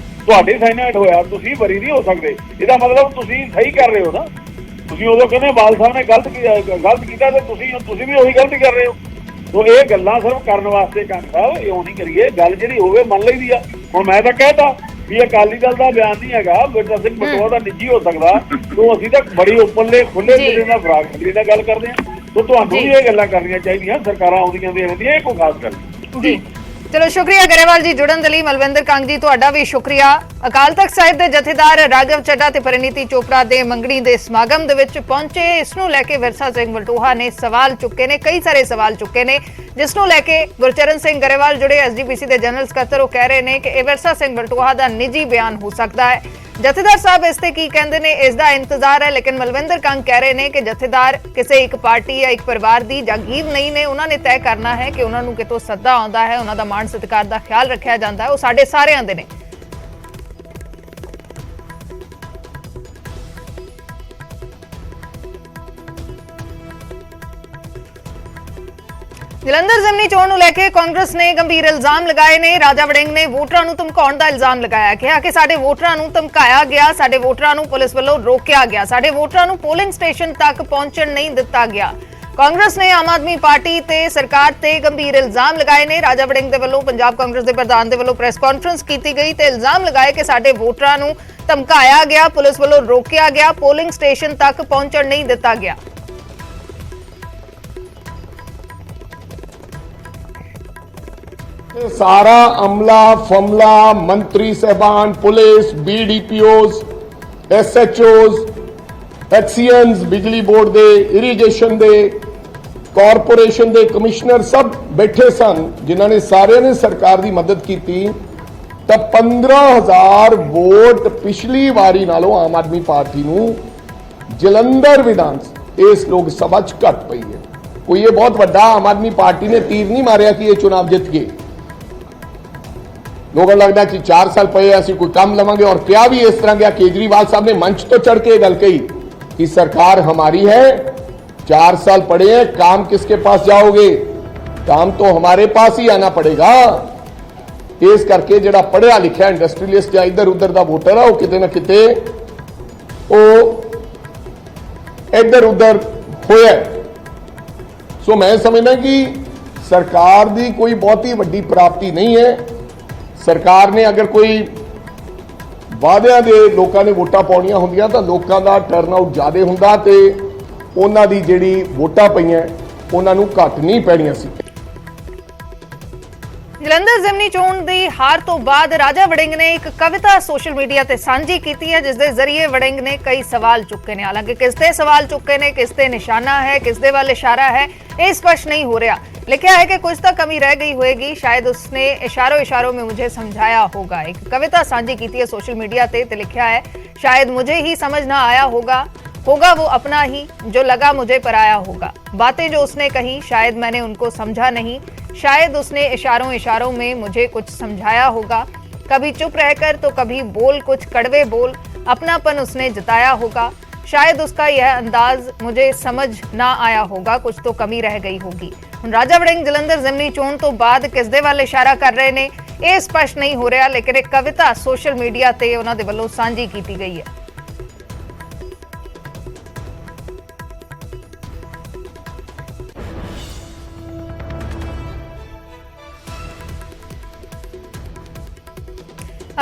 ਤੁਹਾਡੇ ਸਾਈਨਾਈਟ ਹੋਇਆ, ਤੁਸੀਂ ਬਰੀ ਨਹੀਂ ਹੋ ਸਕਦੇ। ਇਹਦਾ ਮਤਲਬ ਤੁਸੀਂ ਸਹੀ ਕਰ ਰਹੇ ਹੋ ਨਾ। ਤੁਸੀਂ ਉਦੋਂ ਕਹਿੰਦੇ ਬਾਲ ਸਾਹਿਬ ਨੇ ਗਲਤ ਕੀਤਾ ਤੇ ਤੁਸੀਂ ਵੀ ਉਹੀ ਗਲਤੀ ਕਰ ਰਹੇ ਹੋ। ਸੋ ਇਹ ਗੱਲਾਂ ਸਿਰਫ ਕਰਨ ਵਾਸਤੇ ਕੰਗ ਸਾਹਿਬ ਇਹ ਨਹੀਂ ਕਰੀਏ, ਗੱਲ ਜਿਹੜੀ ਹੋਵੇ ਮੰਨ ਲਈਦੀ ਆ। ਹੁਣ ਮੈਂ ਤਾਂ ਕਹਿਤਾ ਵੀ ਅਕਾਲੀ ਦਲ ਦਾ ਬਿਆਨ ਨਹੀਂ ਹੈਗਾ, ਬਲਟਾ ਸਿੰਘ ਬਟੋਆ ਦਾ ਨਿੱਜੀ ਹੋ ਸਕਦਾ। ਤੋਂ ਅਸੀਂ ਤਾਂ ਬੜੀ ਓਪਨਲੀ ਖੁੱਲੇ ਦਿਲ ਨਾਲ ਫਰਾਗਮੈਂਟਰੀ ਨਾਲ ਗੱਲ ਕਰਦੇ ਹਾਂ। ਤੋਂ ਤੁਹਾਨੂੰ ਵੀ ਇਹ ਗੱਲਾਂ ਕਰਨੀਆਂ ਚਾਹੀਦੀਆਂ, ਸਰਕਾਰਾਂ ਆਉਂਦੀਆਂ ਦੀਆਂ ਰਹਿੰਦੀਆਂ, ਇਹ ਕੋਈ ਖਾਸ ਗੱਲ ਜੀ। ਚਲੋ ਸ਼ੁਕਰੀਆ ਗਰੇਵਾਲ ਜੀ ਜੁੜਨ ਦੇ ਲਈ। ਮਲਵਿੰਦਰ ਕੰਗ ਜੀ ਤੁਹਾਡਾ ਵੀ ਸ਼ੁਕਰੀਆ। ਅਕਾਲ ਤਖਤ ਸਾਹਿਬ ਦੇ ਜਥੇਦਾਰ ਰਾਘਵ ਚੱਡਾ ਤੇ ਪਰਿਨੀਤੀ ਚੋਪੜਾ ਦੇ ਮੰਗਣੀ ਦੇ ਸਮਾਗਮ ਦੇ ਵਿੱਚ ਪਹੁੰਚੇ। ਇਸ ਨੂੰ ਲੈ ਕੇ ਵਿਰਸਾ ਸਿੰਘ ਵਲਟੋਹਾ ਨੇ ਸਵਾਲ ਚੁੱਕੇ ਨੇ, ਕਈ ਸਾਰੇ ਸਵਾਲ ਚੁੱਕੇ ਨੇ, ਜਿਸ ਨੂੰ ਲੈ ਕੇ ਗੁਰਚਰਨ ਸਿੰਘ ਗਰੇਵਾਲ ਜੁੜੇ ਐਸਜੀਪੀਸੀ ਦੇ ਜਨਰਲ ਸਕੱਤਰ ਉਹ ਕਹਿ ਰਹੇ ਨੇ ਕਿ ਇਹ ਵਿਰਸਾ ਸਿੰਘ ਵਲਟੋਹਾ ਦਾ ਨਿੱਜੀ ਬਿਆਨ ਹੋ ਸਕਦਾ ਹੈ। ਜਥੇਦਾਰ ਸਾਹਿਬ ਇਸ ਤੇ ਕੀ ਕਹਿੰਦੇ ਨੇ ਇਸ ਦਾ ਇੰਤਜ਼ਾਰ ਹੈ। ਲੇਕਿਨ ਮਲਵਿੰਦਰ ਕੰਗ ਕਹਿ ਰਹੇ ਨੇ ਕਿ ਜਥੇਦਾਰ ਕਿਸੇ ਇੱਕ ਪਾਰਟੀ ਜਾਂ ਇੱਕ ਪਰਿਵਾਰ ਦੀ ਜਾਗੀਰ ਨਹੀਂ ਨੇ। ਉਹਨਾਂ ਨੇ ਤੈਅ ਕਰਨਾ ਹੈ ਕਿ ਉਹਨਾਂ ਨੂੰ ਕਿਤੋਂ ਸੱਦਾ ਆਉਂਦਾ ਹੈ, ਉਹਨਾਂ ਦਾ ਮਾਣ ਸਤਿਕਾਰ ਦਾ ਖਿਆਲ ਰੱਖਿਆ ਜਾਂਦਾ ਹੈ, ਉਹ ਸਾਡੇ ਸਾਰਿਆਂ ਦੇ ਨੇ। ਜਲੰਧਰ ਜ਼ਿਮਨੀ ਚੋਣ ਨੂੰ ਲੈ ਕੇ ਕਾਂਗਰਸ ਨੇ ਗੰਭੀਰ ਇਲਜ਼ਾਮ ਲਗਾਏ ਨੇ। ਰਾਜਾ ਵੜਿੰਗ ਨੇ ਵੋਟਰਾਂ ਨੂੰ ਧਮਕਾਉਣ ਦਾ ਇਲਜ਼ਾਮ ਲਗਾਇਆ। ਕਿਹਾ ਕਿ ਸਾਡੇ ਵੋਟਰਾਂ ਨੂੰ ਧਮਕਾਇਆ ਗਿਆ, ਸਾਡੇ ਵੋਟਰਾਂ ਨੂੰ ਪੁਲਿਸ ਵੱਲੋਂ ਰੋਕਿਆ ਗਿਆ, ਸਾਡੇ ਵੋਟਰਾਂ ਨੂੰ ਪੋਲਿੰਗ ਸਟੇਸ਼ਨ ਤੱਕ ਪਹੁੰਚਣ ਨਹੀਂ ਦਿੱਤਾ ਗਿਆ। ਕਾਂਗਰਸ ਨੇ ਆਮ ਆਦਮੀ ਪਾਰਟੀ ਤੇ ਸਰਕਾਰ ਤੇ ਗੰਭੀਰ ਇਲਜ਼ਾਮ ਲਗਾਏ ਨੇ। ਰਾਜਾ ਵੜਿੰਗ ਦੇ ਵੱਲੋਂ ਪੰਜਾਬ ਕਾਂਗਰਸ ਦੇ ਪ੍ਰਧਾਨ ਦੇ ਵੱਲੋਂ ਪ੍ਰੈਸ ਕਾਨਫਰੰਸ ਕੀਤੀ ਗਈ ਤੇ ਇਲਜ਼ਾਮ ਲਗਾਏ ਕਿ ਸਾਡੇ ਵੋਟਰਾਂ ਨੂੰ ਧਮਕਾਇਆ ਗਿਆ, ਪੁਲਿਸ ਵੱਲੋਂ ਰੋਕਿਆ ਗਿਆ, ਪੋਲਿੰਗ ਸਟੇਸ਼ਨ ਤੱਕ ਪਹੁੰਚਣ ਨਹੀਂ ਦਿੱਤਾ ਗਿਆ। सारा अमला फमला मंत्री साहबान पुलिस BDPOs SHOs एक्सीएंस बिजली बोर्ड दे इरीगेशन दे कॉरपोरेशन दे कमिश्नर सब बैठे सन जिन्हों ने सारे ने सरकार की मदद की तो 15,000 वोट पिछली वारी नालों आम आदमी पार्टी नूं जलंधर विधान इस लोक सभा च घट पई है। कोई ये बहुत वड्डा आम आदमी पार्टी ने तीर नहीं मारिया कि ये चुनाव जित गए। लोगों लगता कि 4 साल पए असं कोई काम लवांगे और क्या भी इस तरह गया। केजरीवाल साहब ने मंच तो चढ़ के गल कही कि सरकार हमारी है, 4 साल पड़े हैं, काम किसके पास जाओगे, काम तो हमारे पास ही आना पड़ेगा। इस करके जड़ा पढ़िया लिखा इंडस्ट्रीलिस्ट या इधर उधर का वोटर है वो किते ना किते इधर उधर होया। सो मैं समझना कि सरकार की कोई बहुत ही वड्डी प्राप्ति नहीं है। सरकार ने अगर कोई वादियां दे लोगों ने वोटां पाउणियां हुंदियां तां लोकां दा टर्नआउट ज़्यादा हुंदा ते उन्हां दी जिहड़ी वोटां पईयां उन्हां नूं घट नहीं पैणीਆਂ सी। ਜਲੰਧਰ ਜ਼ਿਮਨੀ ਚੋਣ ਦੀ ਹਾਰ ਤੋਂ ਬਾਅਦ ਰਾਜਾ ਵੜਿੰਗ ਨੇ ਇੱਕ ਕਵਿਤਾ ਸੋਸ਼ਲ ਮੀਡੀਆ ਤੇ ਸਾਂਝੀ ਕੀਤੀ ਹੈ ਜਿਸ ਦੇ ਜ਼ਰੀਏ ਵੜਿੰਗ ਨੇ ਕਈ ਸਵਾਲ ਚੁੱਕੇ ਨੇ। ਹਾਲਾਂਕਿ ਕਿਸ ਤੇ ਸਵਾਲ ਚੁੱਕੇ ਨੇ, ਕਿਸ ਤੇ ਨਿਸ਼ਾਨਾ ਹੈ, ਕਿਸ ਦੇ ਵੱਲ ਇਸ਼ਾਰਾ ਹੈ, ਇਹ स्पष्ट नहीं हो रहा। लिखा है कि कुछ तो कमी रह गई होगी, शायद उसने इशारों में मुझे समझाया होगा। एक कविता साझी की है सोशल मीडिया ते लिखा है शायद मुझे ही समझ ना आया होगा वो अपना ही जो लगा मुझे पराया होगा। बातें जो उसने कही शायद मैंने उनको समझा नहीं, शायद उसने इशारों में मुझे कुछ समझाया होगा। कभी चुप रहकर तो कभी बोल कुछ कड़वे बोल, अपनापन उसने जताया होगा। शायद उसका यह अंदाज मुझे समझ ना आया होगा, कुछ तो कमी रह गई होगी। राजा वड़िंग जलंधर जिमनी चोण तो बाद किस दे वाल इशारा कर रहे ने ਇਹ स्पष्ट नहीं हो रहा, लेकिन एक कविता सोशल मीडिया ते उन्हां दे वल्लों सांझी कीती गई है।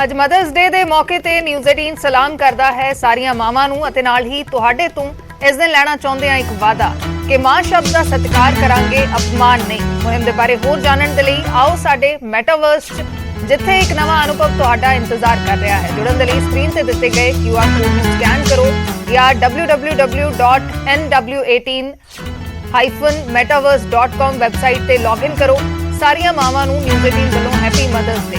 ਅੱਜ ਮਦਰਸ ਡੇ ਦੇ ਮੌਕੇ ਤੇ ਨਿਊਜ਼ 18 ਸਲਾਮ ਕਰਦਾ ਹੈ ਸਾਰੀਆਂ ਮਾਵਾਂ ਨੂੰ ਅਤੇ ਨਾਲ ਹੀ ਤੁਹਾਡੇ ਤੋਂ ਇਸ ਦਿਨ ਲੈਣਾ ਚਾਹੁੰਦੇ ਹਾਂ ਇੱਕ ਵਾਅਦਾ ਕਿ ਮਾਂ ਸ਼ਬਦ ਦਾ ਸਤਿਕਾਰ ਕਰਾਂਗੇ, ਅਪਮਾਨ ਨਹੀਂ। ਮੁਹਿੰਮ ਦੇ ਬਾਰੇ ਹੋਰ ਜਾਣਨ ਦੇ ਲਈ ਆਓ ਸਾਡੇ ਮੈਟਾਵਰਸ 'ਚ ਜਿੱਥੇ ਇੱਕ ਨਵਾਂ ਅਨੁਭਵ ਤੁਹਾਡਾ ਇੰਤਜ਼ਾਰ ਕਰ ਰਿਹਾ ਹੈ। ਜੁੜਨ ਦੇ ਲਈ ਸਕਰੀਨ ਤੇ ਦਿੱਤੇ ਗਏ QR ਕੋਡ ਨੂੰ ਸਕੈਨ ਕਰੋ ਜਾਂ www.nw18-metaverse.com ਵੈਬਸਾਈਟ ਤੇ ਲੌਗਇਨ ਕਰੋ। ਸਾਰੀਆਂ ਮਾਵਾਂ ਨੂੰ ਨਿਊਜ਼ 18 ਵੱਲੋਂ ਹੈਪੀ ਮਦਰਸ ਡੇ।